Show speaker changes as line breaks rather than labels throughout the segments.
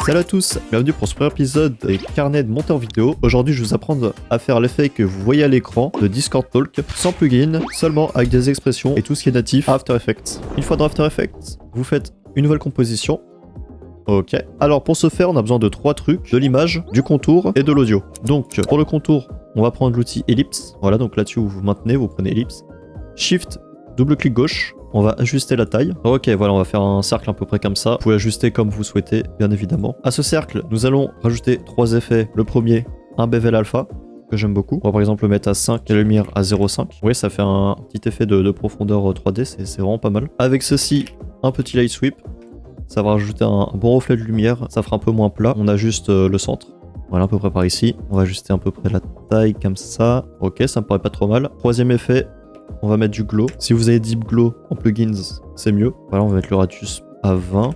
Salut à tous, bienvenue pour ce premier épisode des carnets de monteur vidéo. Aujourd'hui je vais vous apprendre à faire l'effet que vous voyez à l'écran de Discord Talk sans plugin, seulement avec des expressions et tout ce qui est natif à After Effects. Une fois dans After Effects, vous faites une nouvelle composition. Ok. Alors pour ce faire, on a besoin de 3 trucs, de l'image, du contour et de l'audio. Donc pour le contour, on va prendre l'outil ellipse. Voilà, donc là-dessus vous vous maintenez, vous prenez ellipse. Shift, double clic gauche. On va ajuster la taille. Ok, voilà, on va faire un cercle à peu près comme ça. Vous pouvez ajuster comme vous souhaitez, bien évidemment. À ce cercle, nous allons rajouter 3 effets. Le premier, un bevel alpha, que j'aime beaucoup. On va par exemple le mettre à 5 et la lumière à 0,5. Oui, ça fait un petit effet de profondeur 3D, c'est vraiment pas mal. Avec ceci, un petit light sweep. Ça va rajouter un bon reflet de lumière. Ça fera un peu moins plat. On ajuste le centre. Voilà, à peu près par ici. On va ajuster à peu près la taille comme ça. Ok, ça me paraît pas trop mal. Troisième effet, on va mettre du glow. Si vous avez Deep Glow en plugins, c'est mieux. Voilà, on va mettre le radius à 20.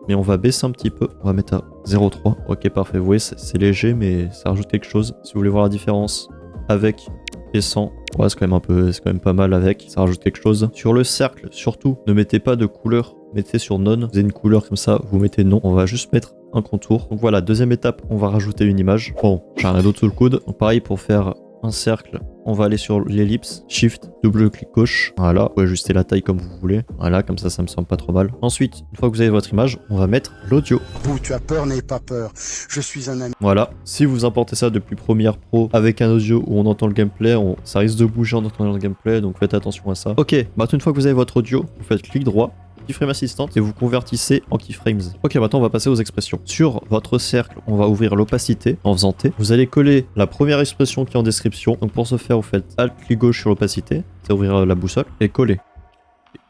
Mais on va baisser un petit peu. On va mettre à 0,3. Ok, parfait. Vous voyez, c'est léger, mais ça rajoute quelque chose. Si vous voulez voir la différence avec et sans, ouais, c'est quand même pas mal avec. Ça rajoute quelque chose. Sur le cercle, surtout, ne mettez pas de couleur. Mettez sur none. Vous avez une couleur comme ça, vous mettez non. On va juste mettre un contour. Donc voilà, deuxième étape, on va rajouter une image. Bon, j'ai rien d'autre sous le coude. Donc pareil, pour faire un cercle, on va aller sur l'ellipse, shift, double clic gauche, voilà, vous pouvez ajuster la taille comme vous voulez, voilà, comme ça me semble pas trop mal. Ensuite, une fois que vous avez votre image, on va mettre l'audio.
Vous, tu as peur, n'aie pas peur, je suis un ami.
Voilà, si vous importez ça depuis Premiere Pro avec un audio où on entend le gameplay, ça risque de bouger en entendant le gameplay, donc faites attention à ça. Ok, maintenant une fois que vous avez votre audio, vous faites clic droit, keyframe assistant et vous convertissez en keyframes. Ok, maintenant on va passer aux expressions. Sur votre cercle, on va ouvrir l'opacité en faisant T. Vous allez coller la première expression qui est en description. Donc pour ce faire, vous faites Alt clic gauche sur l'opacité, c'est ouvrir la boussole et coller.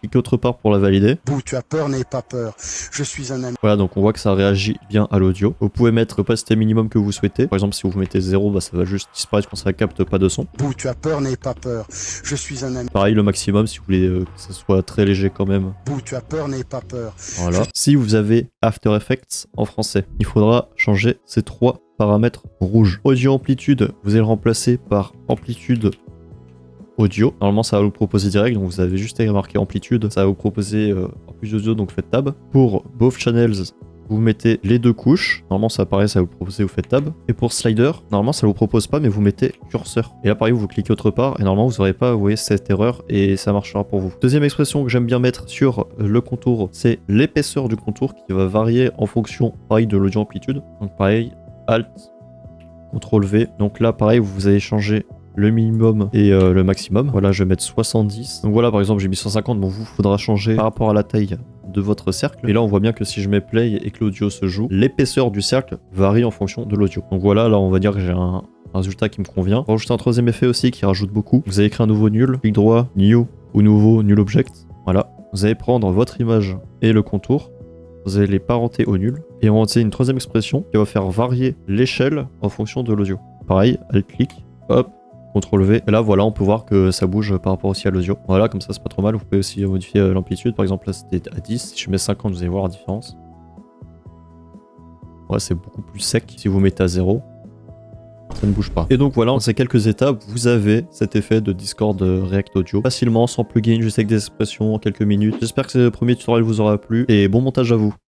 Cliquez autre part pour la valider.
Vous, tu as peur, n'aie pas peur, je suis un ami.
Voilà, donc on voit que ça réagit bien à l'audio. Vous pouvez mettre l'opacité minimum que vous souhaitez. Par exemple, si vous mettez 0, bah, ça va juste disparaître quand ça capte pas de son.
Vous, tu as peur, n'aie pas peur, je suis un ami.
Pareil, le maximum si vous voulez que ça soit très léger quand même.
Vous, tu as peur, n'aie pas peur.
Voilà. Si vous avez After Effects en français, il faudra changer ces 3 paramètres rouges. Audio amplitude, vous allez le remplacer par amplitude audio. Normalement, ça va vous proposer direct, donc vous avez juste à marquer amplitude. Ça va vous proposer plus d'audio, donc faites tab. Pour both channels, vous mettez les 2 couches. Normalement, ça apparaît, ça va vous proposer, vous faites tab. Et pour slider, normalement, ça vous propose pas, mais vous mettez curseur. Et là, pareil, vous cliquez autre part, et normalement, vous n'aurez pas, vous voyez, cette erreur, et ça marchera pour vous. Deuxième expression que j'aime bien mettre sur le contour, c'est l'épaisseur du contour qui va varier en fonction, pareil, de l'audio amplitude. Donc pareil, Alt, CTRL V. Donc là, pareil, vous allez changer le minimum et le maximum. Voilà, je vais mettre 70. Donc voilà, par exemple, j'ai mis 150. Bon, vous, faudra changer par rapport à la taille de votre cercle. Et là, on voit bien que si je mets play et que l'audio se joue, l'épaisseur du cercle varie en fonction de l'audio. Donc voilà, là, on va dire que j'ai un résultat qui me convient. On va rajouter un troisième effet aussi qui rajoute beaucoup. Vous allez créer un nouveau nul, clic droit, new ou nouveau, nul object. Voilà. Vous allez prendre votre image et le contour. Vous allez les parenter au nul. Et on va utiliser une troisième expression qui va faire varier l'échelle en fonction de l'audio. Pareil, elle clique, hop, CTRL V. Et là, voilà, on peut voir que ça bouge par rapport aussi à l'audio. Voilà, comme ça, c'est pas trop mal. Vous pouvez aussi modifier l'amplitude. Par exemple, là, c'était à 10. Si je mets 50, vous allez voir la différence. Ouais, c'est beaucoup plus sec. Si vous mettez à 0, ça ne bouge pas. Et donc voilà, en ces quelques étapes, vous avez cet effet de Discord React Audio facilement, sans plugin, juste avec des expressions en quelques minutes. J'espère que ce premier tutoriel vous aura plu et bon montage à vous.